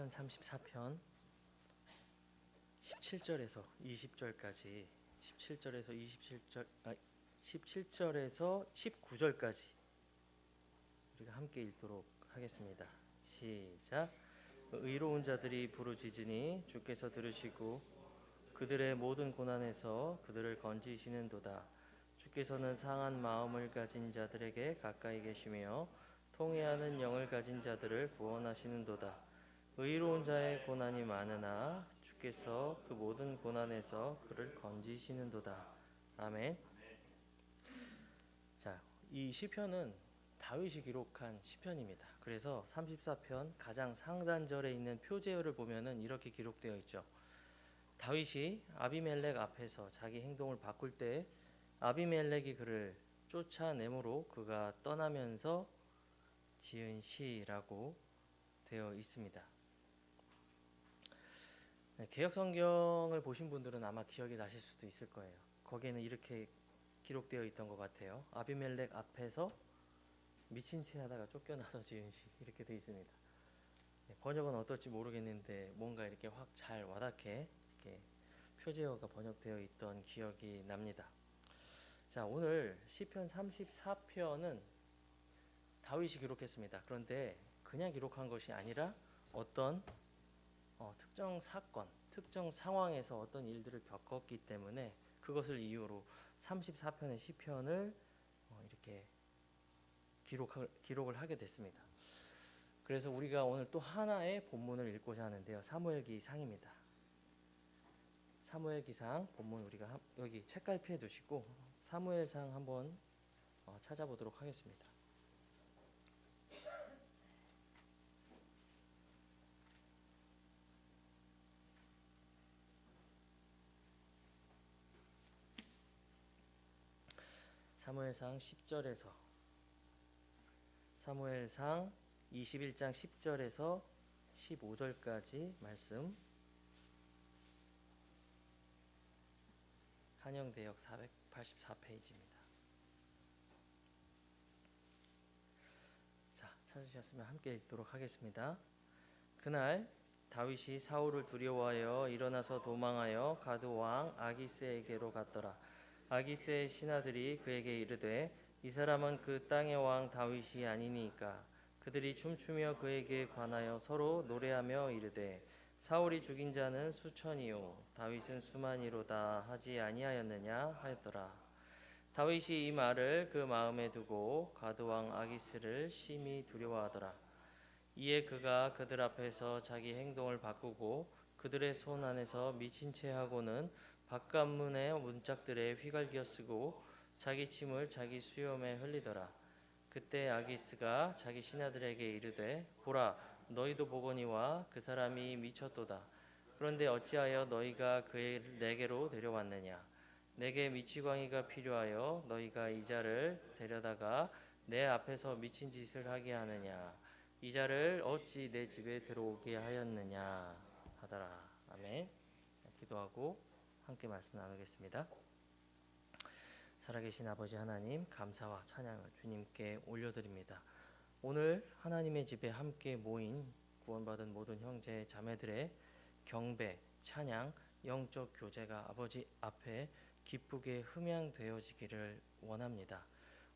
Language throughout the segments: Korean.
시편 34편 17절에서 20절까지 17절에서 19절까지 우리가 함께 읽도록 하겠습니다. 시작. 의로운 자들이 부르짖으니 주께서 들으시고 그들의 모든 고난에서 그들을 건지시는도다. 주께서는 상한 마음을 가진 자들에게 가까이 계시며 통회하는 영을 가진 자들을 구원하시는도다. 의로운 자의 고난이 많으나 주께서 그 모든 고난에서 그를 건지시는도다. 아멘. 자, 이 시편은 다윗이 기록한 시편입니다. 그래서 34편 가장 상단절에 있는 표제어를 보면은 이렇게 기록되어 있죠. 다윗이 아비멜렉 앞에서 자기 행동을 바꿀 때 아비멜렉이 그를 쫓아내므로 그가 떠나면서 지은 시라고 되어 있습니다. 개역 성경을 보신 분들은 아마 기억이 나실 수도 있을 거예요. 거기에는 이렇게 기록되어 있던 것 같아요. 아비멜렉 앞에서 미친 채 하다가 쫓겨나서 지은 시, 이렇게 되어 있습니다. 번역은 어떨지 모르겠는데 뭔가 이렇게 확 잘 와닿게 이렇게 표제어가 번역되어 있던 기억이 납니다. 자, 오늘 시편 34편은 다윗이 기록했습니다. 그런데 그냥 기록한 것이 아니라 어떤 특정 사건, 특정 상황에서 어떤 일들을 겪었기 때문에 그것을 이유로 34편의 시편을 이렇게 기록을 하게 됐습니다. 그래서 우리가 오늘 또 하나의 본문을 읽고자 하는데요. 사무엘기상입니다. 사무엘기상 본문 우리가 여기 책갈피에 두시고 사무엘상 한번 찾아보도록 하겠습니다. 사무엘상 10절에서 사무엘상 21장 10절에서 15절까지 말씀, 한영대역 484페이지입니다. 자, 찾으셨으면 함께 읽도록 하겠습니다. 그날 다윗이 사울을 두려워하여 일어나서 도망하여 가드 왕 아기스에게로 갔더라. 아기스의 신하들이 그에게 이르되 이 사람은 그 땅의 왕 다윗이 아니니까. 그들이 춤추며 그에게 관하여 서로 노래하며 이르되 사울이 죽인 자는 수천이요 다윗은 수만이로다 하지 아니하였느냐 하였더라. 다윗이 이 말을 그 마음에 두고 가드 왕 아기스를 심히 두려워하더라. 이에 그가 그들 앞에서 자기 행동을 바꾸고 그들의 손 안에서 미친 채 하고는 바깥문의 문짝들에 휘갈겨 쓰고 자기 침을 자기 수염에 흘리더라. 그때 아기스가 자기 신하들에게 이르되 보라 너희도 보거니와 그 사람이 미쳤도다. 그런데 어찌하여 너희가 그를 내게로 데려왔느냐. 내게 미치광이가 필요하여 너희가 이 자를 데려다가 내 앞에서 미친 짓을 하게 하느냐. 이 자를 어찌 내 집에 들어오게 하였느냐 하더라. 아멘. 기도하고 함께 말씀 나누겠습니다. 살아계신 아버지 하나님, 감사와 찬양을 주님께 올려드립니다. 오늘 하나님의 집에 함께 모인 구원받은 모든 형제 자매들의 경배, 찬양, 영적 교제가 아버지 앞에 기쁘게 흠양되어지기를 원합니다.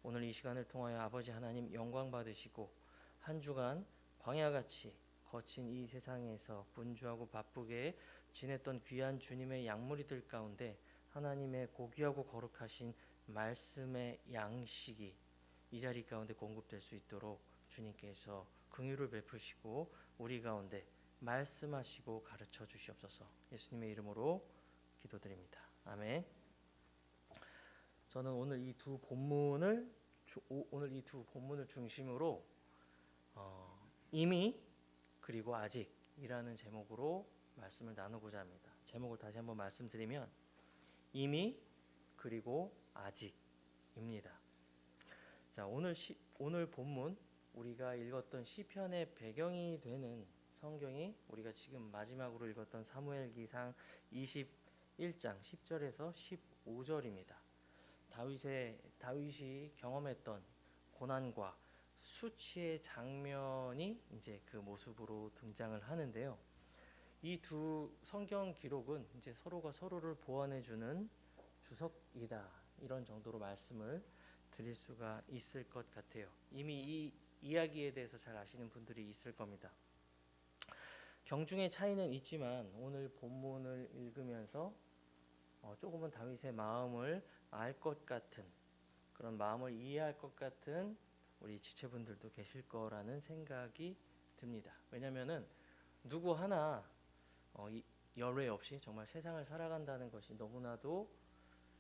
오늘 이 시간을 통하여 아버지 하나님 영광 받으시고 한 주간 광야같이 거친 이 세상에서 분주하고 바쁘게 지냈던 귀한 주님의 양무리들 가운데 하나님의 고귀하고 거룩하신 말씀의 양식이 이 자리 가운데 공급될 수 있도록 주님께서 긍휼을 베푸시고 우리 가운데 말씀하시고 가르쳐 주시옵소서. 예수님의 이름으로 기도드립니다. 아멘. 저는 오늘 이 두 본문을 중심으로 이미 그리고 아직이라는 제목으로 말씀을 나누고자 합니다. 제목을 다시 한번 말씀드리면 이미 그리고 아직입니다. 자, 오늘 본문 우리가 읽었던 시편의 배경이 되는 성경이 우리가 지금 마지막으로 읽었던 사무엘기상 21장 10절에서 15절입니다. 다윗이 경험했던 고난과 수치의 장면이 이제 그 모습으로 등장을 하는데요. 이 두 성경 기록은 이제 서로가 서로를 보완해주는 주석이다, 이런 정도로 말씀을 드릴 수가 있을 것 같아요. 이미 이 이야기에 대해서 잘 아시는 분들이 있을 겁니다. 경중의 차이는 있지만 오늘 본문을 읽으면서 조금은 다윗의 마음을 알 것 같은, 그런 마음을 이해할 것 같은 우리 지체분들도 계실 거라는 생각이 듭니다. 왜냐하면은 누구 하나 열외 없이 정말 세상을 살아간다는 것이 너무나도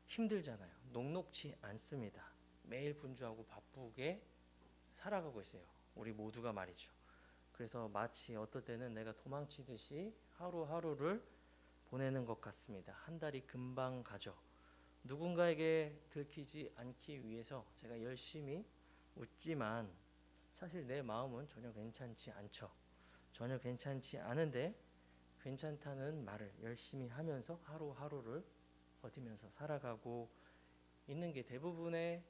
힘들잖아요. 녹록지 않습니다. 매일 분주하고 바쁘게 살아가고 있어요. 우리 모두가 말이죠. 그래서 마치 어떨 때는 내가 도망치듯이 하루하루를 보내는 것 같습니다. 한 달이 금방 가죠. 누군가에게 들키지 않기 위해서 제가 열심히 웃지만 사실 내 마음은 전혀 괜찮지 않죠. 전혀 괜찮지 않은데 괜찮다는 말을 열심히 하면서 하루하루를 버티면서 살아가고 있는 게 대부분의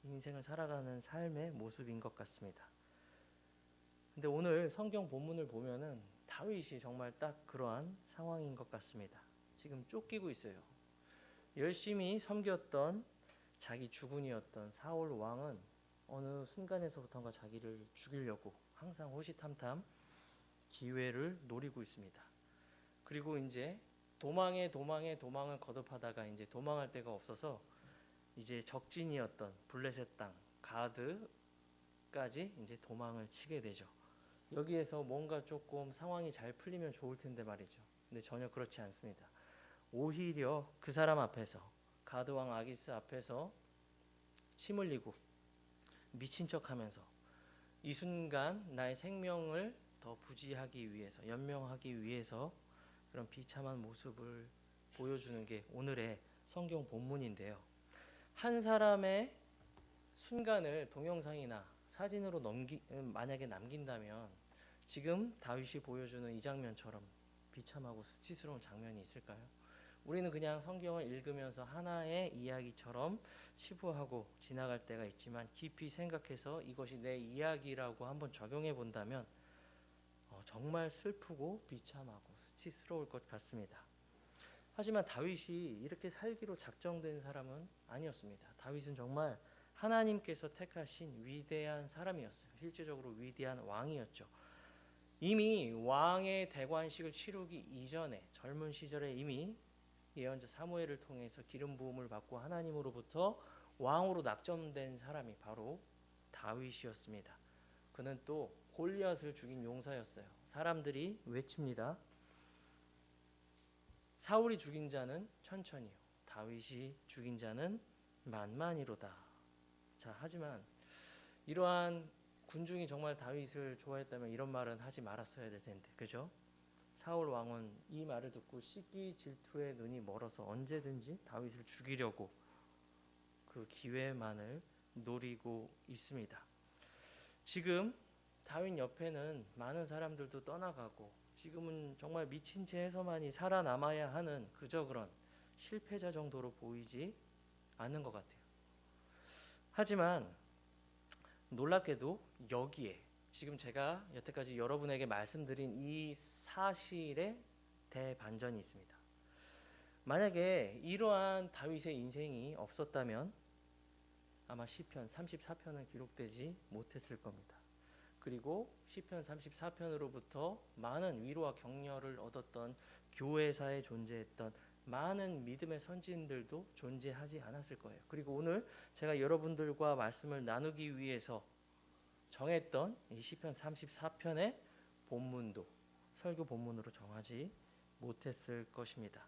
인생을 살아가는 삶의 모습인 것 같습니다. 근데 오늘 성경 본문을 보면은 다윗이 정말 딱 그러한 상황인 것 같습니다. 지금 쫓기고 있어요. 열심히 섬겼던 자기 주군이었던 사울 왕은 어느 순간에서부터인가 자기를 죽이려고 항상 호시탐탐 기회를 노리고 있습니다. 그리고 이제 도망을 거듭하다가 이제 도망할 데가 없어서 이제 적진이었던 블레셋 땅 가드까지 이제 도망을 치게 되죠. 여기에서 뭔가 조금 상황이 잘 풀리면 좋을 텐데 말이죠. 근데 전혀 그렇지 않습니다. 오히려 그 사람 앞에서, 가드 왕 아기스 앞에서 침 흘리고 미친 척하면서 이 순간 나의 생명을 더 부지하기 위해서, 연명하기 위해서 그런 비참한 모습을 보여주는 게 오늘의 성경 본문인데요. 한 사람의 순간을 동영상이나 사진으로 만약에 남긴다면 지금 다윗이 보여주는 이 장면처럼 비참하고 수치스러운 장면이 있을까요? 우리는 그냥 성경을 읽으면서 하나의 이야기처럼 치부하고 지나갈 때가 있지만 깊이 생각해서 이것이 내 이야기라고 한번 적용해 본다면 정말 슬프고 비참하고 수치스러울 것 같습니다. 하지만 다윗이 이렇게 살기로 작정된 사람은 아니었습니다. 다윗은 정말 하나님께서 택하신 위대한 사람이었어요. 실제적으로 위대한 왕이었죠. 이미 왕의 대관식을 치르기 이전에 젊은 시절에 이미 예언자 사무엘을 통해서 기름 부음을 받고 하나님으로부터 왕으로 낙점된 사람이 바로 다윗이었습니다. 그는 또 골리앗을 죽인 용사였어요. 사람들이 외칩니다. 사울이 죽인 자는 천천히요, 다윗이 죽인 자는 만만이로다. 자, 하지만 이러한 군중이 정말 다윗을 좋아했다면 이런 말은 하지 말았어야 될 텐데, 그죠? 사울 왕은 이 말을 듣고 시기 질투에 눈이 멀어서 언제든지 다윗을 죽이려고 그 기회만을 노리고 있습니다. 지금 다윗 옆에는 많은 사람들도 떠나가고 지금은 정말 미친 채에서만이 살아남아야 하는 그저 그런 실패자 정도로 보이지 않는 것 같아요. 하지만 놀랍게도 여기에 지금 제가 여태까지 여러분에게 말씀드린 이 사실에 대반전이 있습니다. 만약에 이러한 다윗의 인생이 없었다면 아마 시편 34편은 기록되지 못했을 겁니다. 그리고 시편 34편으로부터 많은 위로와 격려를 얻었던 교회사에 존재했던 많은 믿음의 선진들도 존재하지 않았을 거예요. 그리고 오늘 제가 여러분들과 말씀을 나누기 위해서 정했던 이 시편 34편의 본문도 설교 본문으로 정하지 못했을 것입니다.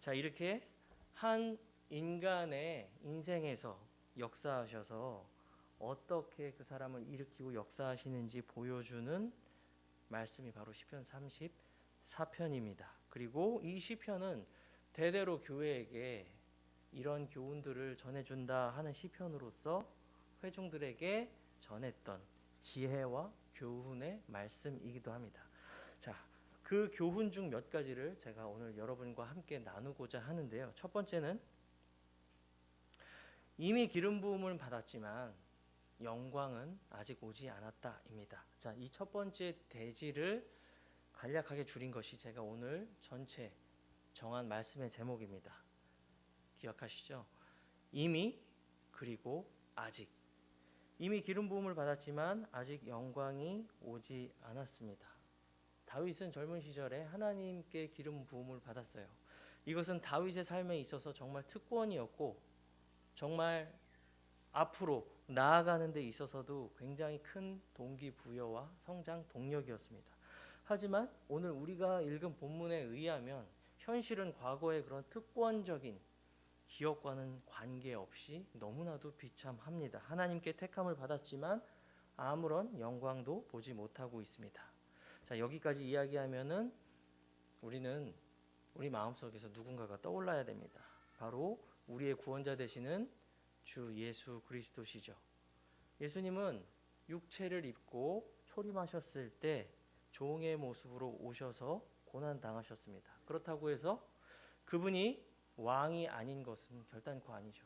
자, 이렇게 한 인간의 인생에서 역사하셔서 어떻게 그 사람을 일으키고 역사하시는지 보여주는 말씀이 바로 시편 34편입니다. 그리고 이 시편은 대대로 교회에게 이런 교훈들을 전해준다 하는 시편으로서 회중들에게 전했던 지혜와 교훈의 말씀이기도 합니다. 자, 그 교훈 중 몇 가지를 제가 오늘 여러분과 함께 나누고자 하는데요. 첫 번째는 이미 기름 부음을 받았지만 영광은 아직 오지 않았다입니다. 자, 이 첫 번째 대지를 간략하게 줄인 것이 제가 오늘 전체 정한 말씀의 제목입니다. 기억하시죠? 이미 그리고 아직. 이미 기름 부음을 받았지만 아직 영광이 오지 않았습니다. 다윗은 젊은 시절에 하나님께 기름 부음을 받았어요. 이것은 다윗의 삶에 있어서 정말 특권이었고 정말 앞으로 나아가는 데 있어서도 굉장히 큰 동기부여와 성장 동력이었습니다. 하지만 오늘 우리가 읽은 본문에 의하면 현실은 과거의 그런 특권적인 기억과는 관계없이 너무나도 비참합니다. 하나님께 택함을 받았지만 아무런 영광도 보지 못하고 있습니다. 자, 여기까지 이야기하면은 우리는 우리 마음속에서 누군가가 떠올라야 됩니다. 바로 우리의 구원자 되시는 주 예수 그리스도시죠. 예수님은 육체를 입고 초림하셨을 때 종의 모습으로 오셔서 고난 당하셨습니다. 그렇다고 해서 그분이 왕이 아닌 것은 결단코 아니죠.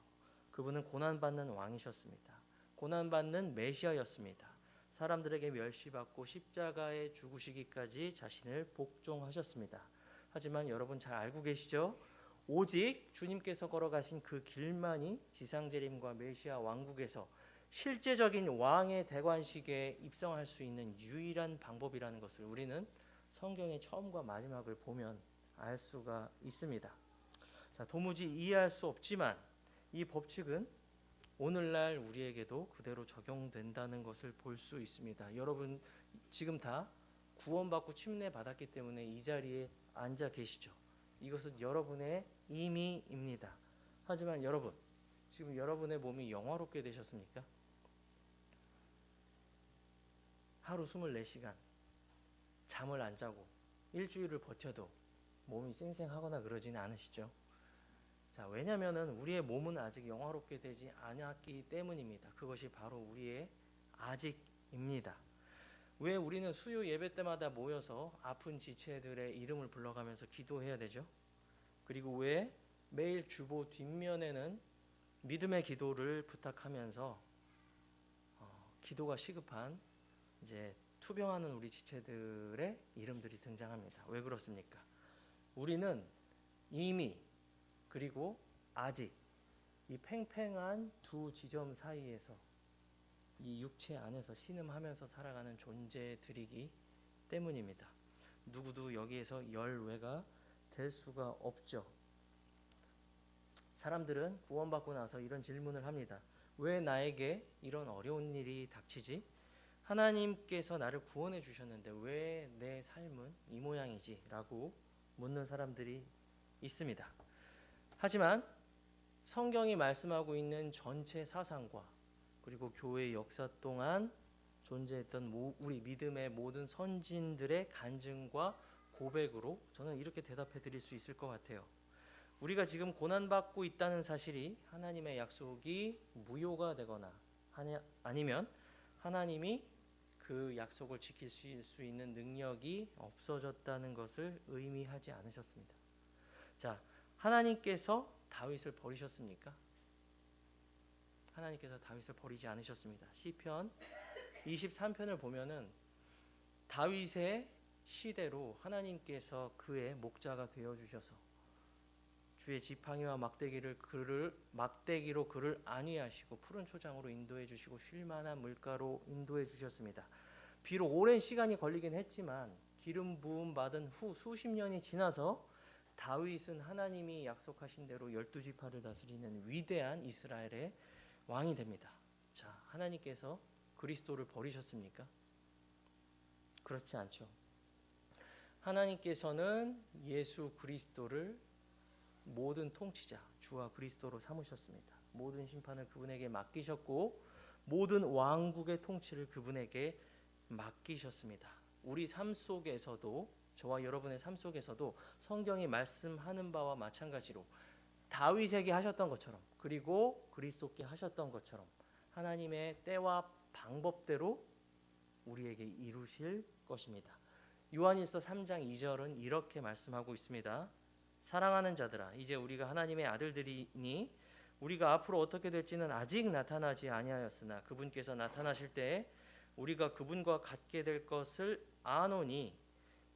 그분은 고난받는 왕이셨습니다. 고난받는 메시아였습니다. 사람들에게 멸시받고 십자가에 죽으시기까지 자신을 복종하셨습니다. 하지만 여러분 잘 알고 계시죠? 오직 주님께서 걸어가신 그 길만이 지상재림과 메시아 왕국에서 실제적인 왕의 대관식에 입성할 수 있는 유일한 방법이라는 것을 우리는 성경의 처음과 마지막을 보면 알 수가 있습니다. 자, 도무지 이해할 수 없지만 이 법칙은 오늘날 우리에게도 그대로 적용된다는 것을 볼 수 있습니다. 여러분 지금 다 구원받고 침례받았기 때문에 이 자리에 앉아 계시죠. 이것은 여러분의 임의입니다. 하지만 여러분, 지금 여러분의 몸이 영화롭게 되셨습니까? 하루 24시간 잠을 안 자고 일주일을 버텨도 몸이 쌩쌩하거나 그러지는 않으시죠? 자, 왜냐하면 우리의 몸은 아직 영화롭게 되지 않았기 때문입니다. 그것이 바로 우리의 아직입니다. 왜 우리는 수요 예배 때마다 모여서 아픈 지체들의 이름을 불러가면서 기도해야 되죠? 그리고 왜 매일 주보 뒷면에는 믿음의 기도를 부탁하면서 기도가 시급한 이제 투병하는 우리 지체들의 이름들이 등장합니다. 왜 그렇습니까? 우리는 이미 그리고 아직 이 팽팽한 두 지점 사이에서 이 육체 안에서 신음하면서 살아가는 존재들이기 때문입니다. 누구도 여기에서 열외가 될 수가 없죠. 사람들은 구원받고 나서 이런 질문을 합니다. 왜 나에게 이런 어려운 일이 닥치지? 하나님께서 나를 구원해 주셨는데 왜 내 삶은 이 모양이지? 라고 묻는 사람들이 있습니다. 하지만 성경이 말씀하고 있는 전체 사상과 그리고 교회의 역사 동안 존재했던 우리 믿음의 모든 선진들의 간증과 고백으로 저는 이렇게 대답해 드릴 수 있을 것 같아요. 우리가 지금 고난받고 있다는 사실이 하나님의 약속이 무효가 되거나 아니면 하나님이 그 약속을 지킬 수 있는 능력이 없어졌다는 것을 의미하지 않으셨습니다. 자, 하나님께서 다윗을 버리셨습니까? 하나님께서 다윗을 버리지 않으셨습니다. 시편 23편을 보면은 다윗의 시대로 하나님께서 그의 목자가 되어 주셔서 주의 지팡이와 막대기로 그를 안위하시고 푸른 초장으로 인도해 주시고 쉴 만한 물가로 인도해 주셨습니다. 비록 오랜 시간이 걸리긴 했지만 기름 부음 받은 후 수십 년이 지나서 다윗은 하나님이 약속하신 대로 12지파를 다스리는 위대한 이스라엘의 왕이 됩니다. 자, 하나님께서 그리스도를 버리셨습니까? 그렇지 않죠. 하나님께서는 예수 그리스도를 모든 통치자, 주와 그리스도로 삼으셨습니다. 모든 심판을 그분에게 맡기셨고 모든 왕국의 통치를 그분에게 맡기셨습니다. 우리 삶 속에서도 저와 여러분의 삶 속에서도 성경이 말씀하는 바와 마찬가지로 다윗에게 하셨던 것처럼 그리고 그리스도께 하셨던 것처럼 하나님의 때와 방법대로 우리에게 이루실 것입니다. 요한일서 3장 2절은 이렇게 말씀하고 있습니다. 사랑하는 자들아, 이제 우리가 하나님의 아들들이니 우리가 앞으로 어떻게 될지는 아직 나타나지 아니하였으나 그분께서 나타나실 때에 우리가 그분과 같게 될 것을 아노니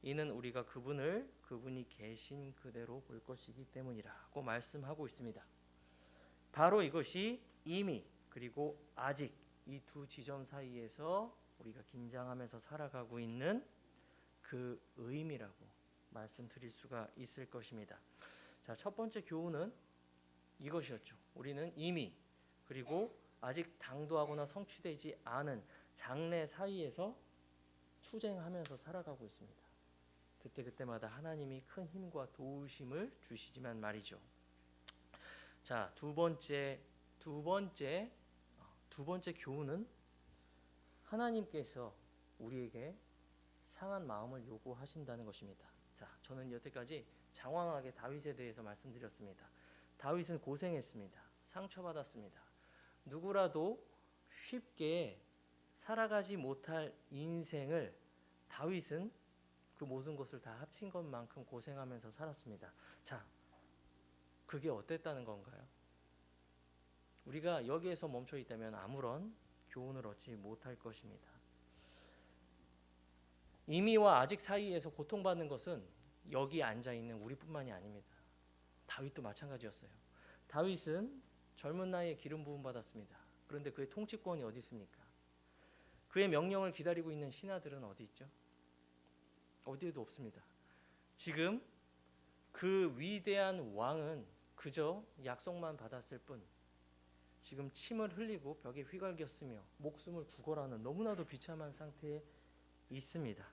이는 우리가 그분이 계신 그대로 볼 것이기 때문이라고 말씀하고 있습니다. 바로 이것이 이미 그리고 아직 이 두 지점 사이에서 우리가 긴장하면서 살아가고 있는 그 의미라고 말씀드릴 수가 있을 것입니다. 자, 첫 번째 교훈은 이것이었죠. 우리는 이미 그리고 아직 당도하거나 성취되지 않은 장래 사이에서 투쟁하면서 살아가고 있습니다. 그때마다 하나님이 큰 힘과 도우심을 주시지만 말이죠. 자, 두 번째 교훈은 하나님께서 우리에게 상한 마음을 요구하신다는 것입니다. 자, 저는 여태까지 장황하게 다윗에 대해서 말씀드렸습니다. 다윗은 고생했습니다. 상처받았습니다. 누구라도 쉽게 살아가지 못할 인생을 다윗은 그 모든 것을 다 합친 것만큼 고생하면서 살았습니다. 자, 그게 어땠다는 건가요? 우리가 여기에서 멈춰 있다면 아무런 교훈을 얻지 못할 것입니다. 이미와 아직 사이에서 고통받는 것은 여기 앉아 있는 우리뿐만이 아닙니다. 다윗도 마찬가지였어요. 다윗은 젊은 나이에 기름 부음 받았습니다. 그런데 그의 통치권이 어디 있습니까? 그의 명령을 기다리고 있는 신하들은 어디 있죠? 어디에도 없습니다. 지금 그 위대한 왕은 그저 약속만 받았을 뿐 지금 침을 흘리고 벽에 휘갈겼으며 목숨을 구걸하는 너무나도 비참한 상태에 있습니다.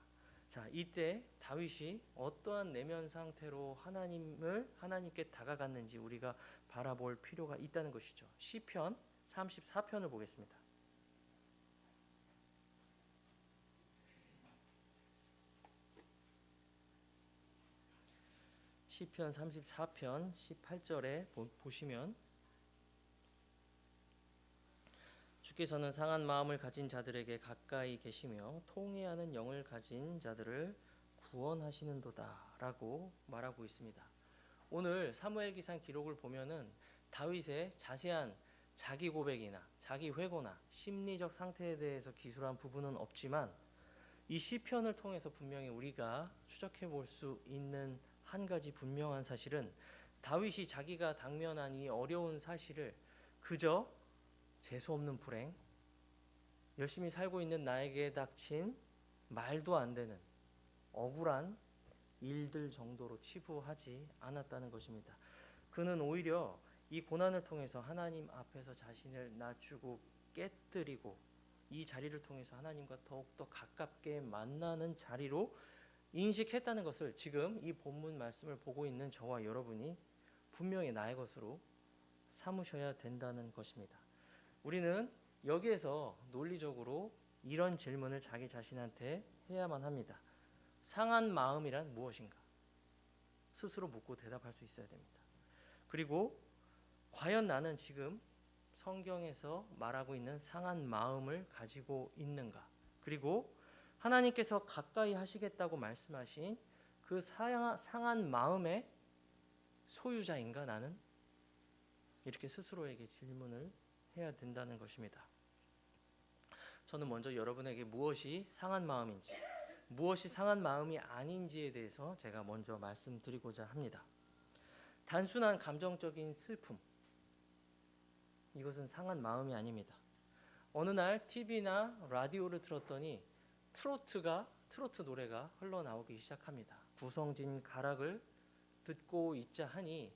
자, 이때 다윗이 어떠한 내면 상태로 하나님께 다가갔는지 우리가 바라볼 필요가 있다는 것이죠. 시편 34편을 보겠습니다. 시편 34편 18절에 보시면 주께서는 상한 마음을 가진 자들에게 가까이 계시며 통회하는 영을 가진 자들을 구원하시는도다 라고 말하고 있습니다. 오늘 사무엘기상 기록을 보면은 다윗의 자세한 자기 고백이나 자기 회고나 심리적 상태에 대해서 기술한 부분은 없지만 이 시편을 통해서 분명히 우리가 추적해 볼 수 있는 한 가지 분명한 사실은 다윗이 자기가 당면한 이 어려운 사실을 그저 재수없는 불행, 열심히 살고 있는 나에게 닥친 말도 안 되는 억울한 일들 정도로 치부하지 않았다는 것입니다. 그는 오히려 이 고난을 통해서 하나님 앞에서 자신을 낮추고 깨뜨리고 이 자리를 통해서 하나님과 더욱더 가깝게 만나는 자리로 인식했다는 것을 지금 이 본문 말씀을 보고 있는 저와 여러분이 분명히 나의 것으로 삼으셔야 된다는 것입니다. 우리는 여기에서 논리적으로 이런 질문을 자기 자신한테 해야만 합니다. 상한 마음이란 무엇인가? 스스로 묻고 대답할 수 있어야 됩니다. 그리고 과연 나는 지금 성경에서 말하고 있는 상한 마음을 가지고 있는가? 그리고 하나님께서 가까이 하시겠다고 말씀하신 그 상한 마음의 소유자인가 나는? 이렇게 스스로에게 질문을 해야 된다는 것입니다. 저는 먼저 여러분에게 무엇이 상한 마음인지, 무엇이 상한 마음이 아닌지에 대해서 제가 먼저 말씀드리고자 합니다. 단순한 감정적인 슬픔, 이것은 상한 마음이 아닙니다. 어느 날 TV나 라디오를 틀었더니 트로트 노래가 흘러나오기 시작합니다. 구성진 가락을 듣고 있자 하니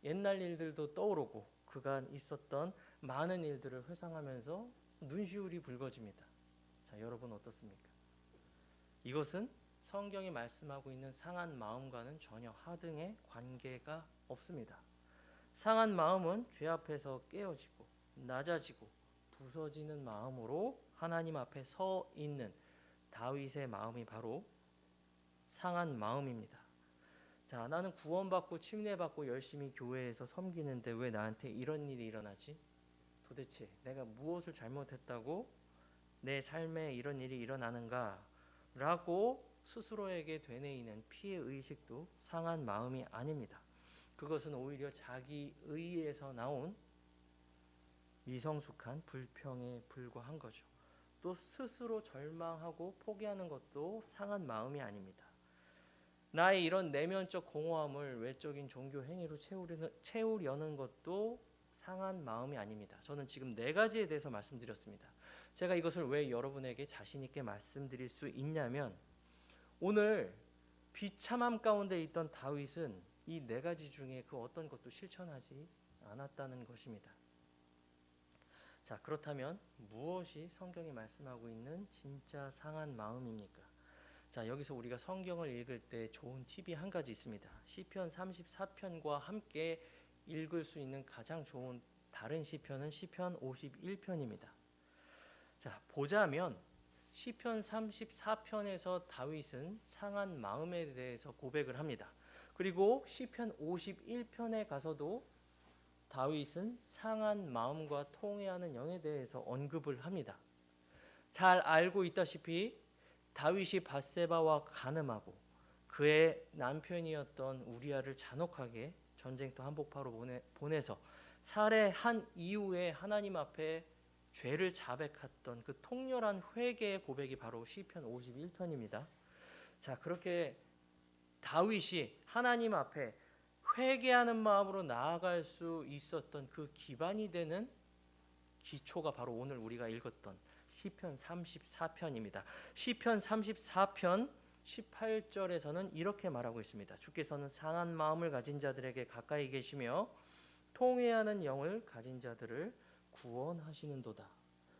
옛날 일들도 떠오르고 그간 있었던 많은 일들을 회상하면서 눈시울이 붉어집니다. 자, 여러분 어떻습니까? 이것은 성경이 말씀하고 있는 상한 마음과는 전혀 하등의 관계가 없습니다. 상한 마음은 죄 앞에서 깨어지고 낮아지고 부서지는 마음으로 하나님 앞에 서 있는 다윗의 마음이 바로 상한 마음입니다. 자, 나는 구원받고 침례받고 열심히 교회에서 섬기는데 왜 나한테 이런 일이 일어나지? 도대체 내가 무엇을 잘못했다고 내 삶에 이런 일이 일어나는가? 라고 스스로에게 되뇌이는 피해의식도 상한 마음이 아닙니다. 그것은 오히려 자기 의에서 나온 미성숙한 불평에 불과한 거죠. 또 스스로 절망하고 포기하는 것도 상한 마음이 아닙니다. 나의 이런 내면적 공허함을 외적인 종교 행위로 채우려는 것도 상한 마음이 아닙니다. 저는 지금 네 가지에 대해서 말씀드렸습니다. 제가 이것을 왜 여러분에게 자신 있게 말씀드릴 수 있냐면 오늘 비참함 가운데 있던 다윗은 이 네 가지 중에 그 어떤 것도 실천하지 않았다는 것입니다. 자, 그렇다면 무엇이 성경이 말씀하고 있는 진짜 상한 마음입니까? 자, 여기서 우리가 성경을 읽을 때 좋은 팁이 한 가지 있습니다. 시편 34편과 함께 읽을 수 있는 가장 좋은 다른 시편은 시편 51편입니다. 자, 보자면 시편 34편에서 다윗은 상한 마음에 대해서 고백을 합니다. 그리고 시편 51편에 가서도 다윗은 상한 마음과 통해하는 영에 대해서 언급을 합니다. 잘 알고 있다시피 다윗이 밧세바와 간음하고 그의 남편이었던 우리아를 잔혹하게 전쟁터 한복파로 보내서 살해한 이후에 하나님 앞에 죄를 자백했던 그 통렬한 회개의 고백이 바로 시편 51편입니다. 자, 그렇게 다윗이 하나님 앞에 회개하는 마음으로 나아갈 수 있었던 그 기반이 되는 기초가 바로 오늘 우리가 읽었던 시편 34편입니다. 시편 34편 18절에서는 이렇게 말하고 있습니다. 주께서는 상한 마음을 가진 자들에게 가까이 계시며 통회하는 영을 가진 자들을 구원하시는도다.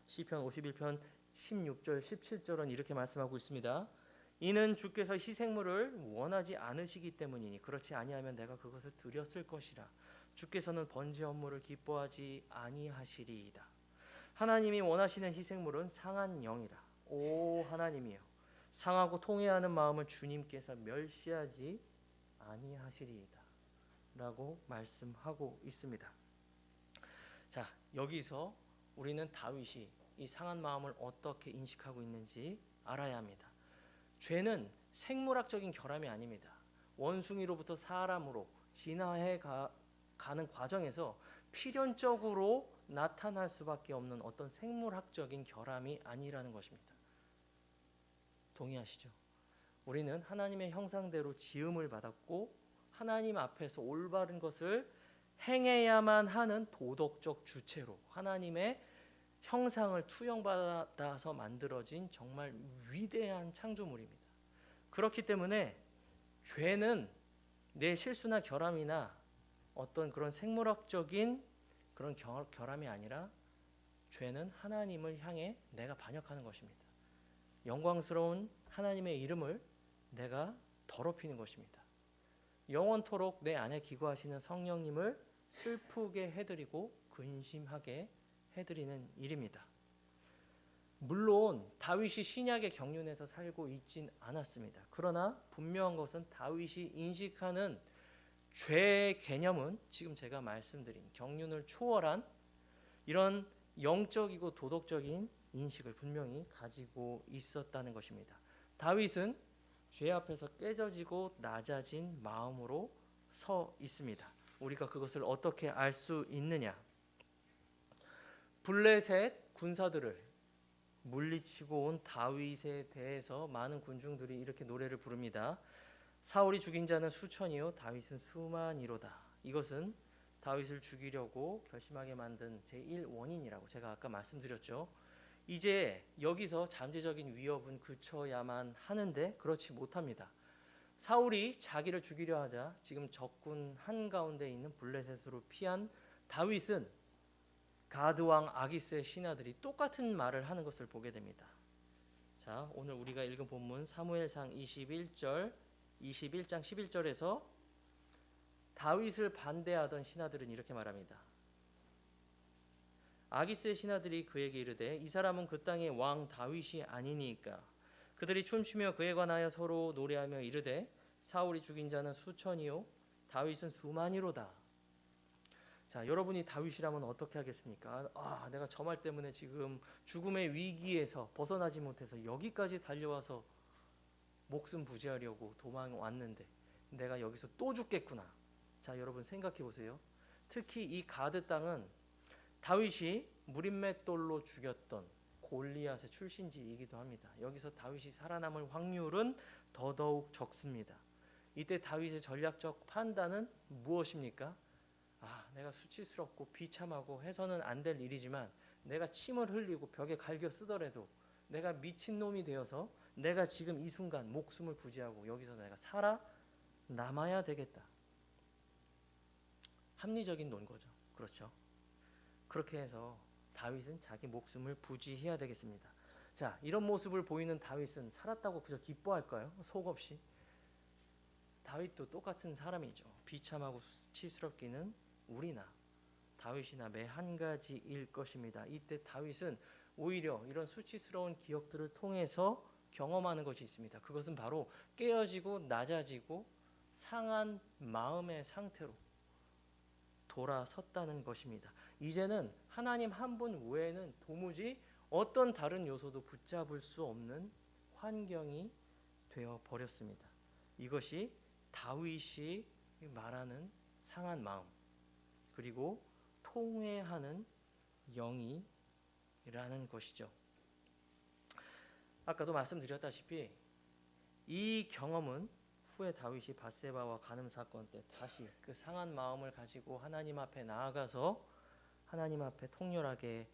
시편 51편 16절 17절은 이렇게 말씀하고 있습니다. 이는 주께서 희생물을 원하지 않으시기 때문이니 그렇지 아니하면 내가 그것을 드렸을 것이라. 주께서는 번제 업무를 기뻐하지 아니하시리이다. 하나님이 원하시는 희생물은 상한 영이라. 오 하나님이여, 상하고 통회하는 마음을 주님께서 멸시하지 아니하시리이다 라고 말씀하고 있습니다. 자, 여기서 우리는 다윗이 이 상한 마음을 어떻게 인식하고 있는지 알아야 합니다. 죄는 생물학적인 결함이 아닙니다. 원숭이로부터 사람으로 진화해 가는 과정에서 필연적으로 나타날 수밖에 없는 어떤 생물학적인 결함이 아니라는 것입니다. 동의하시죠? 우리는 하나님의 형상대로 지음을 받았고 하나님 앞에서 올바른 것을 행해야만 하는 도덕적 주체로 하나님의 형상을 투영받아서 만들어진 정말 위대한 창조물입니다. 그렇기 때문에 죄는 내 실수나 결함이나 어떤 그런 생물학적인 그런 결함이 아니라 죄는 하나님을 향해 내가 반역하는 것입니다. 영광스러운 하나님의 이름을 내가 더럽히는 것입니다. 영원토록 내 안에 기거하시는 성령님을 슬프게 해드리고 근심하게 해드리는 일입니다. 물론 다윗이 신약의 경륜에서 살고 있진 않았습니다. 그러나 분명한 것은 다윗이 인식하는 죄의 개념은 지금 제가 말씀드린 경륜을 초월한 이런 영적이고 도덕적인 인식을 분명히 가지고 있었다는 것입니다. 다윗은 죄 앞에서 깨져지고 낮아진 마음으로 서 있습니다. 우리가 그것을 어떻게 알 수 있느냐? 블레셋 군사들을 물리치고 온 다윗에 대해서 많은 군중들이 이렇게 노래를 부릅니다. 사울이 죽인 자는 수천이요 다윗은 수만이로다. 이것은 다윗을 죽이려고 결심하게 만든 제1원인이라고 제가 아까 말씀드렸죠. 이제 여기서 잠재적인 위협은 그쳐야만 하는데 그렇지 못합니다. 사울이 자기를 죽이려 하자 지금 적군 한가운데 있는 블레셋으로 피한 다윗은 가드왕 아기스의 신하들이 똑같은 말을 하는 것을 보게 됩니다. 자, 오늘 우리가 읽은 본문 사무엘상 21장 11절에서 다윗을 반대하던 신하들은 이렇게 말합니다. 아기스의 신하들이 그에게 이르되 이 사람은 그 땅의 왕 다윗이 아니니까. 그들이 춤추며 그에 관하여 서로 노래하며 이르되 사울이 죽인 자는 수천이요 다윗은 수만이로다. 자, 여러분이 다윗이라면 어떻게 하겠습니까? 내가 저 말 때문에 지금 죽음의 위기에서 벗어나지 못해서 여기까지 달려와서 목숨 부지하려고 도망왔는데 내가 여기서 또 죽겠구나. 자, 여러분 생각해 보세요. 특히 이 가드 땅은 다윗이 무림맷돌로 죽였던 골리앗의 출신지이기도 합니다. 여기서 다윗이 살아남을 확률은 더더욱 적습니다. 이때 다윗의 전략적 판단은 무엇입니까? 내가 수치스럽고 비참하고 해서는 안 될 일이지만 내가 침을 흘리고 벽에 갈겨 쓰더라도 내가 미친놈이 되어서 내가 지금 이 순간 목숨을 부지하고 여기서 내가 살아남아야 되겠다. 합리적인 논거죠. 그렇죠? 그렇게 해서 다윗은 자기 목숨을 부지해야 되겠습니다. 자, 이런 모습을 보이는 다윗은 살았다고 그저 기뻐할까요? 속없이. 다윗도 똑같은 사람이죠. 비참하고 수치스럽기는 우리나 다윗이나 매 한 가지일 것입니다. 이때 다윗은 오히려 이런 수치스러운 기억들을 통해서 경험하는 것이 있습니다. 그것은 바로 깨어지고 낮아지고 상한 마음의 상태로 돌아섰다는 것입니다. 이제는 하나님 한 분 외에는 도무지 어떤 다른 요소도 붙잡을 수 없는 환경이 되어 버렸습니다. 이것이 다윗이 말하는 상한 마음, 그리고 통회하는 영이라는 것이죠. 아까도 말씀드렸다시피 이 경험은 후에 다윗이 밧세바와 간음 사건 때 다시 그 상한 마음을 가지고 하나님 앞에 나아가서 하나님 앞에 통렬하게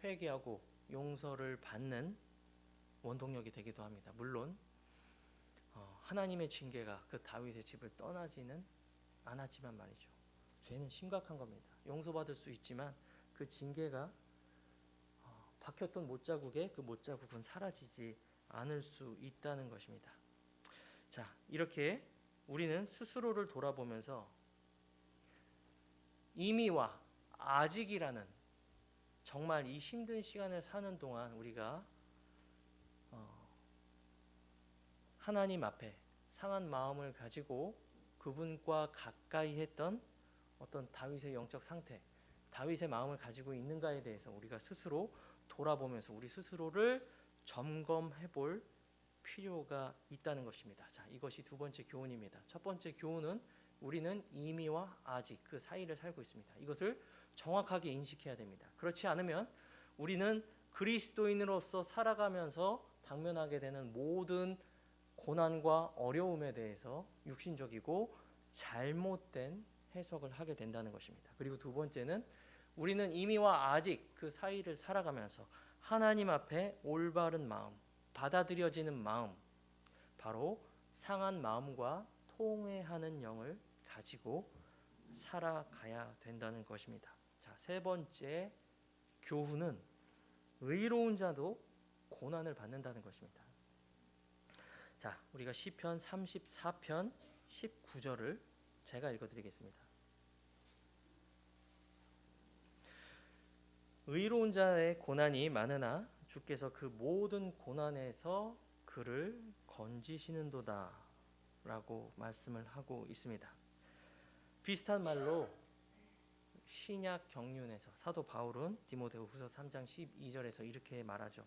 회개하고 용서를 받는 원동력이 되기도 합니다. 물론 하나님의 징계가 그 다윗의 집을 떠나지는 않았지만 말이죠. 죄는 심각한 겁니다. 용서받을 수 있지만 그 징계가 박혔던 못자국에 그 못자국은 사라지지 않을 수 있다는 것입니다. 자, 이렇게 우리는 스스로를 돌아보면서 이미와 아직이라는 정말 이 힘든 시간을 사는 동안 우리가 하나님 앞에 상한 마음을 가지고 그분과 가까이 했던 어떤 다윗의 영적 상태, 다윗의 마음을 가지고 있는가에 대해서 우리가 스스로 돌아보면서 우리 스스로를 점검해 볼 필요가 있다는 것입니다. 자, 이것이 두 번째 교훈입니다. 첫 번째 교훈은 우리는 이미와 아직 그 사이를 살고 있습니다. 이것을 정확하게 인식해야 됩니다. 그렇지 않으면 우리는 그리스도인으로서 살아가면서 당면하게 되는 모든 고난과 어려움에 대해서 육신적이고 잘못된 해석을 하게 된다는 것입니다. 그리고 두 번째는 우리는 이미와 아직 그 사이를 살아가면서 하나님 앞에 올바른 마음, 받아들여지는 마음, 바로 상한 마음과 통회하는 영을 가지고 살아가야 된다는 것입니다. 자, 세 번째 교훈은 의로운 자도 고난을 받는다는 것입니다. 자, 우리가 시편 34편 19절을 제가 읽어드리겠습니다. 의로운 자의 고난이 많으나 주께서 그 모든 고난에서 그를 건지시는도다 라고 말씀을 하고 있습니다. 비슷한 말로 신약 경륜에서 사도 바울은 디모데후서 3장 12절에서 이렇게 말하죠.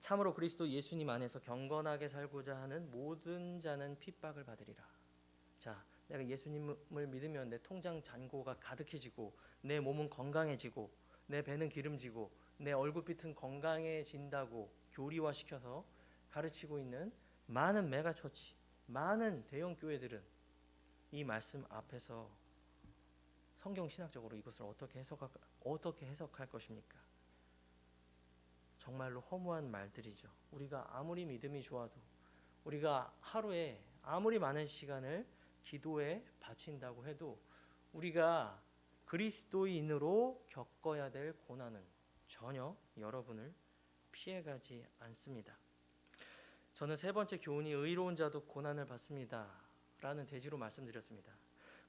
참으로 그리스도 예수님 안에서 경건하게 살고자 하는 모든 자는 핍박을 받으리라. 자, 내가 예수님을 믿으면 내 통장 잔고가 가득해지고 내 몸은 건강해지고 내 배는 기름지고 내 얼굴빛은 건강해진다고 교리화시켜서 가르치고 있는 많은 메가처치, 많은 대형 교회들은 이 말씀 앞에서 성경 신학적으로 이것을 어떻게 해석할 것입니까? 정말로 허무한 말들이죠. 우리가 아무리 믿음이 좋아도 우리가 하루에 아무리 많은 시간을 기도에 바친다고 해도 우리가 그리스도인으로 겪어야 될 고난은 전혀 여러분을 피해가지 않습니다. 저는 세 번째 교훈이 의로운 자도 고난을 받습니다 라는 대지로 말씀드렸습니다.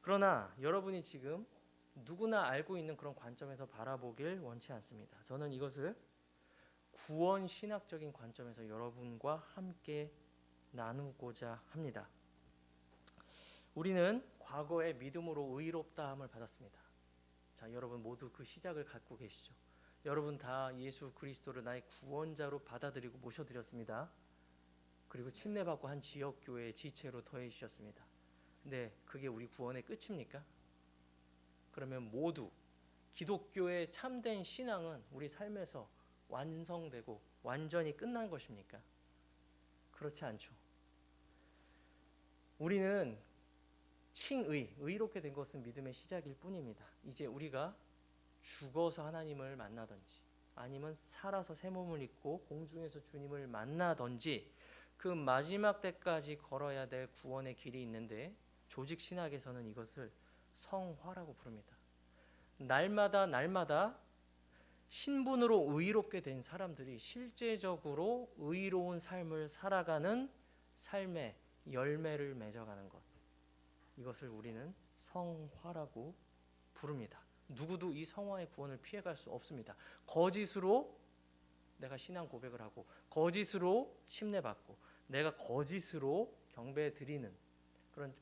그러나 여러분이 지금 누구나 알고 있는 그런 관점에서 바라보길 원치 않습니다. 저는 이것을 구원 신학적인 관점에서 여러분과 함께 나누고자 합니다. 우리는 과거에 믿음으로 의롭다함을 받았습니다. 자, 여러분 모두 그 시작을 갖고 계시죠. 여러분 다 예수 그리스도를 나의 구원자로 받아들이고 모셔드렸습니다. 그리고 침례받고 한 지역교회의 지체로 더해 주셨습니다. 근데 그게 우리 구원의 끝입니까? 그러면 모두 기독교의 참된 신앙은 우리 삶에서 완성되고 완전히 끝난 것입니까? 그렇지 않죠. 우리는 의롭게 된 것은 믿음의 시작일 뿐입니다. 이제 우리가 죽어서 하나님을 만나든지 아니면 살아서 새 몸을 입고 공중에서 주님을 만나든지 그 마지막 때까지 걸어야 될 구원의 길이 있는데 조직 신학에서는 이것을 성화라고 부릅니다. 날마다 신분으로 의롭게 된 사람들이 실제적으로 의로운 삶을 살아가는 삶의 열매를 맺어가는 것, 이것을 우리는 성화라고 부릅니다. 누구도 이 성화의 구원을 피해갈 수 없습니다. 거짓으로 내가 신앙 고백을 하고 거짓으로 침례받고 내가 거짓으로 경배 드리는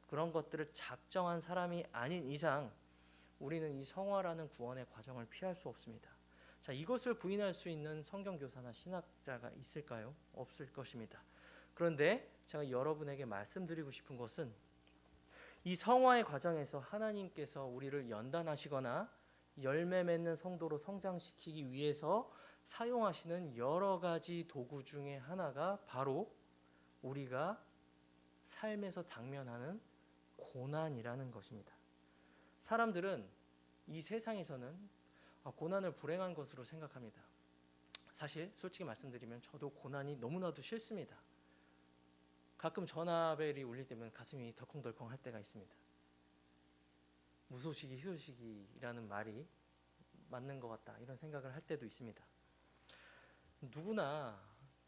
그런 것들을 작정한 사람이 아닌 이상 우리는 이 성화라는 구원의 과정을 피할 수 없습니다. 자, 이것을 부인할 수 있는 성경교사나 신학자가 있을까요? 없을 것입니다. 그런데 제가 여러분에게 말씀드리고 싶은 것은 이 성화의 과정에서 하나님께서 우리를 연단하시거나 열매 맺는 성도로 성장시키기 위해서 사용하시는 여러 가지 도구 중에 하나가 바로 우리가 삶에서 당면하는 고난이라는 것입니다. 사람들은 이 세상에서는 고난을 불행한 것으로 생각합니다. 사실 솔직히 말씀드리면 저도 고난이 너무나도 싫습니다. 가끔 전화벨이 울릴 때면 가슴이 덜컹덜컹 할 때가 있습니다. 무소식이 희소식이라는 말이 맞는 것 같다 이런 생각을 할 때도 있습니다. 누구나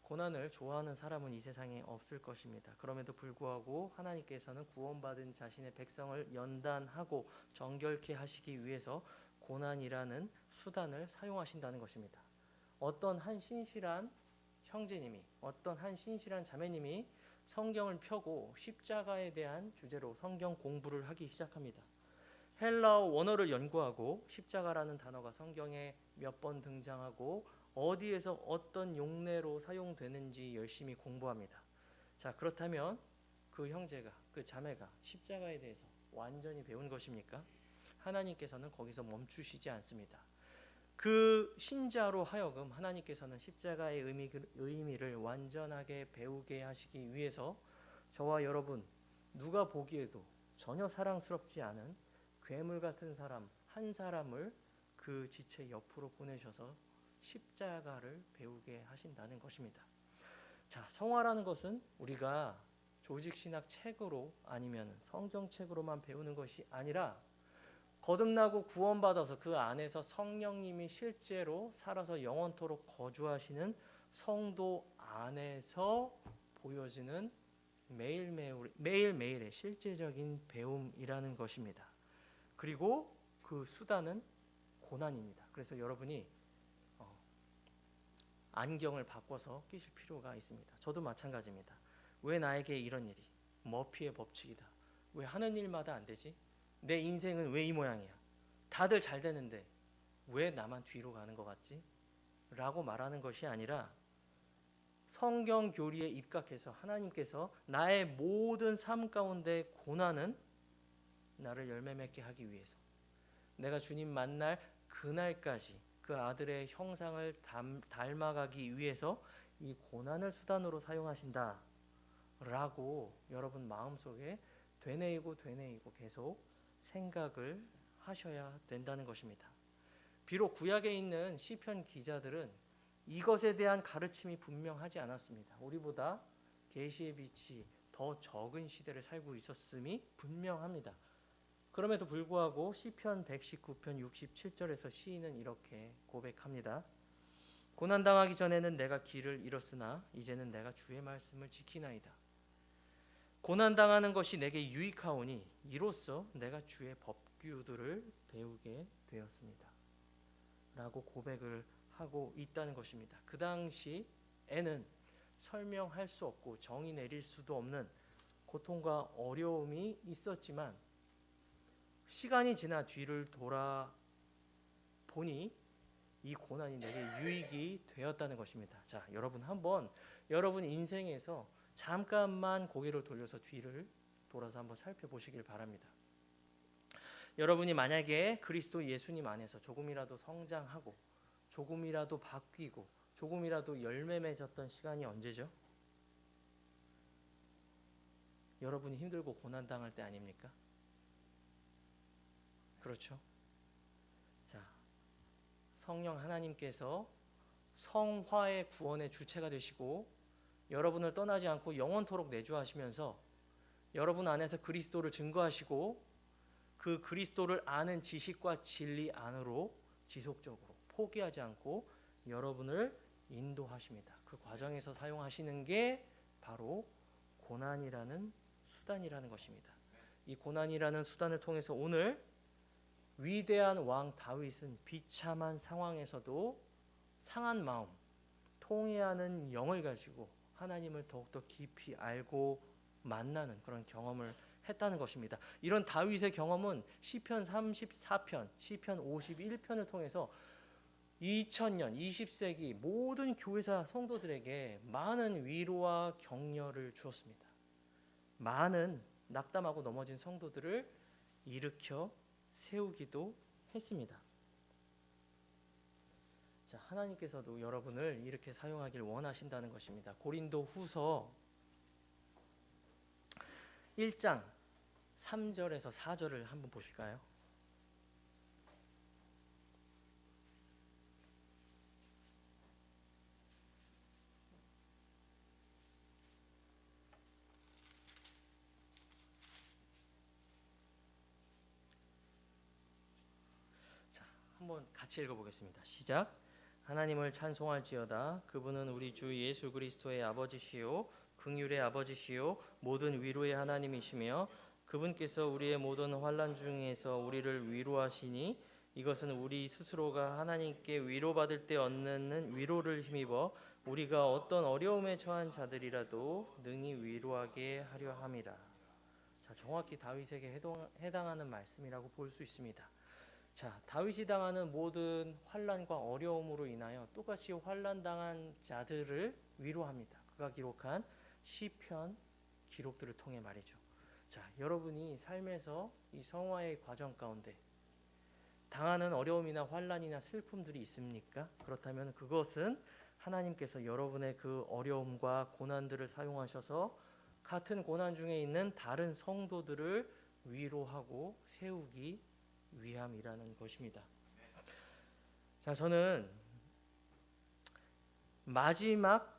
고난을 좋아하는 사람은 이 세상에 없을 것입니다. 그럼에도 불구하고 하나님께서는 구원받은 자신의 백성을 연단하고 정결케 하시기 위해서 고난이라는 수단을 사용하신다는 것입니다. 어떤 한 신실한 형제님이, 어떤 한 신실한 자매님이 성경을 펴고 십자가에 대한 주제로 성경 공부를 하기 시작합니다. 헬라어 원어를 연구하고 십자가라는 단어가 성경에 몇 번 등장하고 어디에서 어떤 용례로 사용되는지 열심히 공부합니다. 자, 그렇다면 그 형제가, 그 자매가 십자가에 대해서 완전히 배운 것입니까? 하나님께서는 거기서 멈추시지 않습니다. 그 신자로 하여금 하나님께서는 십자가의 의미를 완전하게 배우게 하시기 위해서 저와 여러분 누가 보기에도 전혀 사랑스럽지 않은 괴물 같은 사람 한 사람을 그 지체 옆으로 보내셔서 십자가를 배우게 하신다는 것입니다. 자, 성화라는 것은 우리가 조직신학 책으로 아니면 성경책으로만 배우는 것이 아니라 거듭나고 구원받아서 그 안에서 성령님이 실제로 살아서 영원토록 거주하시는 성도 안에서 보여지는 매일매일의 실제적인 배움이라는 것입니다. 그리고 그 수단은 고난입니다. 그래서 여러분이 안경을 바꿔서 끼실 필요가 있습니다. 저도 마찬가지입니다. 왜 나에게 이런 일이? 머피의 법칙이다. 왜 하는 일마다 안 되지? 내 인생은 왜 이 모양이야? 다들 잘 되는데 왜 나만 뒤로 가는 것 같지? 라고 말하는 것이 아니라 성경 교리에 입각해서 하나님께서 나의 모든 삶 가운데 고난은 나를 열매 맺게 하기 위해서 내가 주님 만날 그날까지 그 아들의 형상을 닮아가기 위해서 이 고난을 수단으로 사용하신다 라고 여러분 마음속에 되뇌이고 계속 생각을 하셔야 된다는 것입니다. 비록 구약에 있는 시편 기자들은 이것에 대한 가르침이 분명하지 않았습니다. 우리보다 계시의 빛이 더 적은 시대를 살고 있었음이 분명합니다. 그럼에도 불구하고 시편 119편 67절에서 시인은 이렇게 고백합니다. 고난당하기 전에는 내가 길을 잃었으나 이제는 내가 주의 말씀을 지키나이다. 고난당하는 것이 내게 유익하오니 이로써 내가 주의 법규들을 배우게 되었습니다. 라고 고백을 하고 있다는 것입니다. 그 당시에는 설명할 수 없고 정의 내릴 수도 없는 고통과 어려움이 있었지만 시간이 지나 뒤를 돌아보니 이 고난이 내게 유익이 되었다는 것입니다. 자, 여러분 한번 여러분 인생에서 잠깐만 고개를 돌려서 뒤를 돌아서 한번 살펴보시길 바랍니다. 여러분이 만약에 그리스도 예수님 안에서 조금이라도 성장하고 조금이라도 바뀌고 조금이라도 열매 맺었던 시간이 언제죠? 여러분이 힘들고 고난당할 때 아닙니까? 그렇죠? 자, 성령 하나님께서 성화의 구원의 주체가 되시고 여러분을 떠나지 않고 영원토록 내주하시면서 여러분 안에서 그리스도를 증거하시고 그 그리스도를 아는 지식과 진리 안으로 지속적으로 포기하지 않고 여러분을 인도하십니다. 그 과정에서 사용하시는 게 바로 고난이라는 수단이라는 것입니다. 이 고난이라는 수단을 통해서 오늘 위대한 왕 다윗은 비참한 상황에서도 상한 마음, 통회하는 영을 가지고 하나님을 더욱더 깊이 알고 만나는 그런 경험을 했다는 것입니다. 이런 다윗의 경험은 시편 34편, 시편 51편을 통해서 2000년, 20세기 모든 교회사 성도들에게 많은 위로와 격려를 주었습니다. 많은 낙담하고 넘어진 성도들을 일으켜 세우기도 했습니다. 자, 하나님께서도 여러분을 이렇게 사용하길 원하신다는 것입니다. 고린도 후서 1장 3절에서 4절을 한번 보실까요? 자, 한번 같이 읽어보겠습니다. 시작. 하나님을 찬송할지어다. 그분은 우리 주 예수 그리스도의 아버지시요 긍휼의 아버지시요 모든 위로의 하나님이시며 그분께서 우리의 모든 환난 중에서 우리를 위로하시니 이것은 우리 스스로가 하나님께 위로받을 때 얻는 위로를 힘입어 우리가 어떤 어려움에 처한 자들이라도 능히 위로하게 하려 함이라. 자, 정확히 다윗에게 해당하는 말씀이라고 볼 수 있습니다. 자, 다윗이 당하는 모든 환난과 어려움으로 인하여 똑같이 환난 당한 자들을 위로합니다. 그가 기록한 시편 기록들을 통해 말이죠. 자, 여러분이 삶에서 이 성화의 과정 가운데 당하는 어려움이나 환난이나 슬픔들이 있습니까? 그렇다면 그것은 하나님께서 여러분의 그 어려움과 고난들을 사용하셔서 같은 고난 중에 있는 다른 성도들을 위로하고 세우기 위함이라는 것입니다. 자, 저는 마지막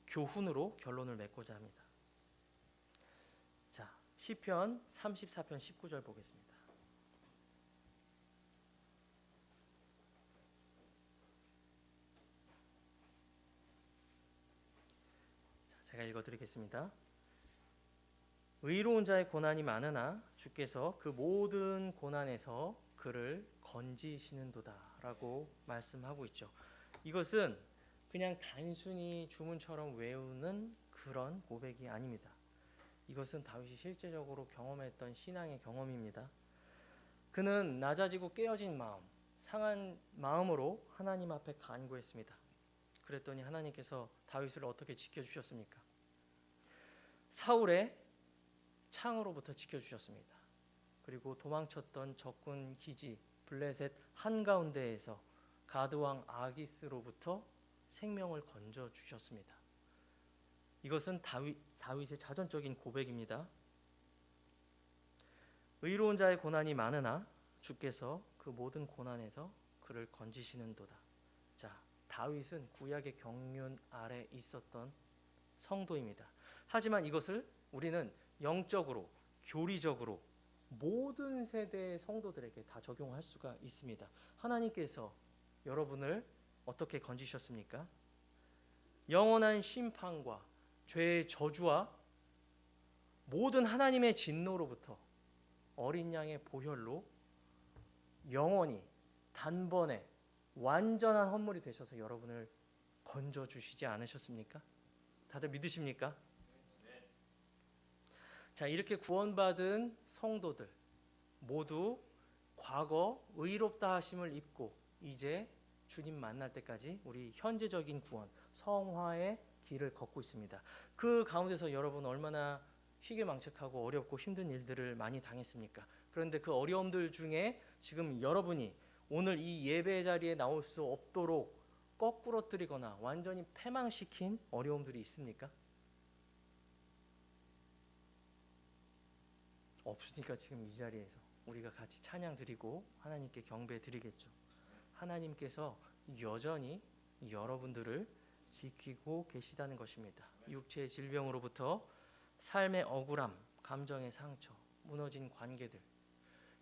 교훈으로 결론을 맺고자 합니다. 자, 시편 34편 19절 보겠습니다. 제가 읽어드리겠습니다. 의로운 자의 고난이 많으나 주께서 그 모든 고난에서 그를 건지시는도다 라고 말씀하고 있죠. 이것은 그냥 단순히 주문처럼 외우는 그런 고백이 아닙니다. 이것은 다윗이 실제적으로 경험했던 신앙의 경험입니다. 그는 낮아지고 깨어진 마음, 상한 마음으로 하나님 앞에 간구했습니다. 그랬더니 하나님께서 다윗을 어떻게 지켜주셨습니까? 사울의 창으로부터 지켜주셨습니다. 그리고 도망쳤던 적군 기지 블레셋 한가운데에서 가드왕 아기스로부터 생명을 건져주셨습니다. 이것은 다윗의 자전적인 고백입니다. 의로운 자의 고난이 많으나 주께서 그 모든 고난에서 그를 건지시는도다. 자, 다윗은 구약의 경륜 아래 있었던 성도입니다. 하지만 이것을 우리는 영적으로, 교리적으로 모든 세대의 성도들에게 다 적용할 수가 있습니다. 하나님께서 여러분을 어떻게 건지셨습니까? 영원한 심판과 죄의 저주와 모든 하나님의 진노로부터 어린 양의 보혈로 영원히 단번에 완전한 헌물이 되셔서 여러분을 건져주시지 않으셨습니까? 다들 믿으십니까? 자, 이렇게 구원받은 성도들 모두 과거 의롭다 하심을 입고 이제 주님 만날 때까지 우리 현재적인 구원, 성화의 길을 걷고 있습니다. 그 가운데서 여러분 얼마나 희귀망측하고 어렵고 힘든 일들을 많이 당했습니까? 그런데 그 어려움들 중에 지금 여러분이 오늘 이 예배 자리에 나올 수 없도록 거꾸러뜨리거나 완전히 패망시킨 어려움들이 있습니까? 없으니까 지금 이 자리에서 우리가 같이 찬양 드리고 하나님께 경배 드리겠죠. 하나님께서 여전히 여러분들을 지키고 계시다는 것입니다. 육체의 질병으로부터 삶의 억울함, 감정의 상처, 무너진 관계들,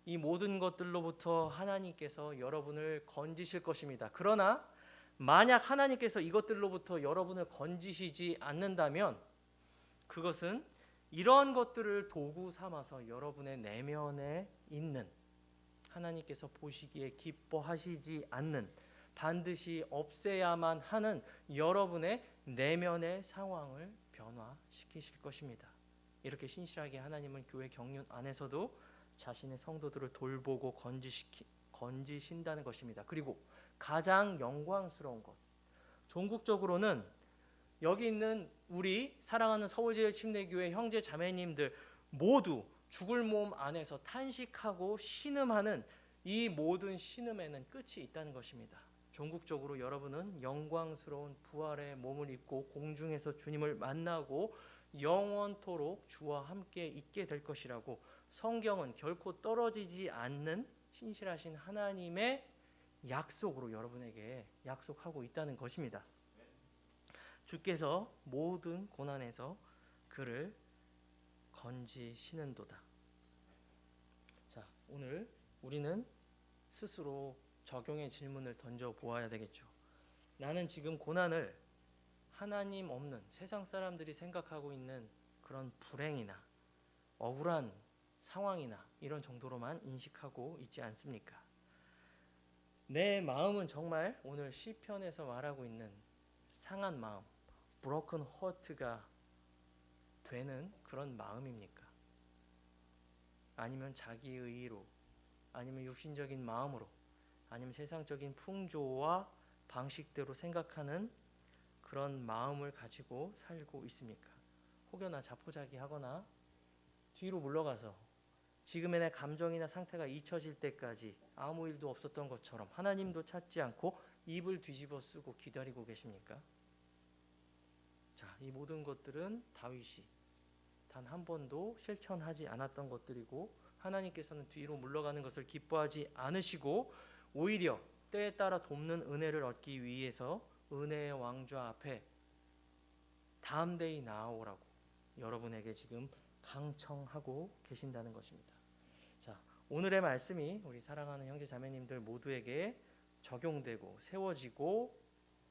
이 모든 것들로부터 하나님께서 여러분을 건지실 것입니다. 그러나 만약 하나님께서 이것들로부터 여러분을 건지시지 않는다면 그것은 이런 것들을 도구 삼아서 여러분의 내면에 있는 하나님께서 보시기에 기뻐하시지 않는, 반드시 없애야만 하는 여러분의 내면의 상황을 변화시키실 것입니다. 이렇게 신실하게 하나님은 교회 경륜 안에서도 자신의 성도들을 돌보고 건지신다는 것입니다. 그리고 가장 영광스러운 것, 종국적으로는 여기 있는 우리 사랑하는 서울제일침례교회 형제 자매님들 모두 죽을 몸 안에서 탄식하고 신음하는 이 모든 신음에는 끝이 있다는 것입니다. 종국적으로 여러분은 영광스러운 부활의 몸을 입고 공중에서 주님을 만나고 영원토록 주와 함께 있게 될 것이라고 성경은 결코 떨어지지 않는 신실하신 하나님의 약속으로 여러분에게 약속하고 있다는 것입니다. 주께서 모든 고난에서 그를 건지시는도다. 자, 오늘 우리는 스스로 적용의 질문을 던져 보아야 되겠죠. 나는 지금 고난을 하나님 없는 세상 사람들이 생각하고 있는 그런 불행이나 억울한 상황이나 이런 정도로만 인식하고 있지 않습니까? 내 마음은 정말 오늘 시편에서 말하고 있는 상한 마음, broken heart가 되는 그런 마음입니까? 아니면 자기의 의로, 아니면 육신적인 마음으로, 아니면 세상적인 풍조와 방식대로 생각하는 그런 마음을 가지고 살고 있습니까? 혹여나 자포자기하거나 뒤로 물러가서 지금의 내 감정이나 상태가 잊혀질 때까지 아무 일도 없었던 것처럼 하나님도 찾지 않고 입을 뒤집어 쓰고 기다리고 계십니까? 자, 이 모든 것들은 다윗이 단 한 번도 실천하지 않았던 것들이고 하나님께서는 뒤로 물러가는 것을 기뻐하지 않으시고 오히려 때에 따라 돕는 은혜를 얻기 위해서 은혜의 왕좌 앞에 다음 데이 나아오라고 여러분에게 지금 강청하고 계신다는 것입니다. 자, 오늘의 말씀이 우리 사랑하는 형제 자매님들 모두에게 적용되고 세워지고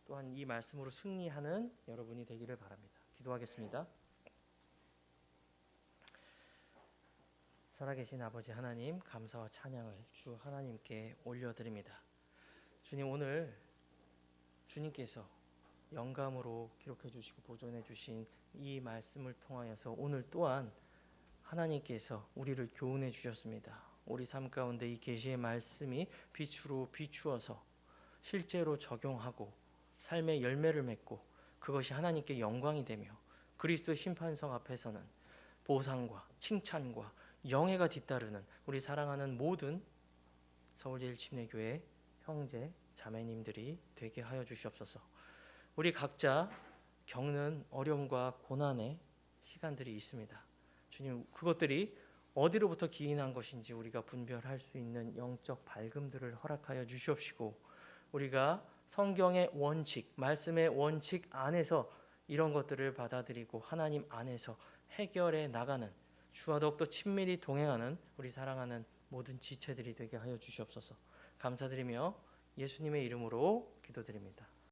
또한 이 말씀으로 승리하는 여러분이 되기를 바랍니다. 기도하겠습니다. 살아계신 아버지 하나님, 감사와 찬양을 주 하나님께 올려드립니다. 주님, 오늘 주님께서 영감으로 기록해 주시고 보존해 주신 이 말씀을 통하여서 오늘 또한 하나님께서 우리를 교훈해 주셨습니다. 우리 삶 가운데 이 계시의 말씀이 빛으로 비추어서 실제로 적용하고 삶의 열매를 맺고 그것이 하나님께 영광이 되며 그리스도 심판성 앞에서는 보상과 칭찬과 영예가 뒤따르는 우리 사랑하는 모든 서울제일침례교회 형제 자매님들이 되게 하여 주시옵소서. 우리 각자 겪는 어려움과 고난의 시간들이 있습니다. 주님, 그것들이 어디로부터 기인한 것인지 우리가 분별할 수 있는 영적 밝음들을 허락하여 주시옵시고 우리가 성경의 원칙, 말씀의 원칙 안에서 이런 것들을 받아들이고 하나님 안에서 해결해 나가는 주와 더욱더 친밀히 동행하는 우리 사랑하는 모든 지체들이 되게 하여 주시옵소서. 감사드리며 예수님의 이름으로 기도드립니다.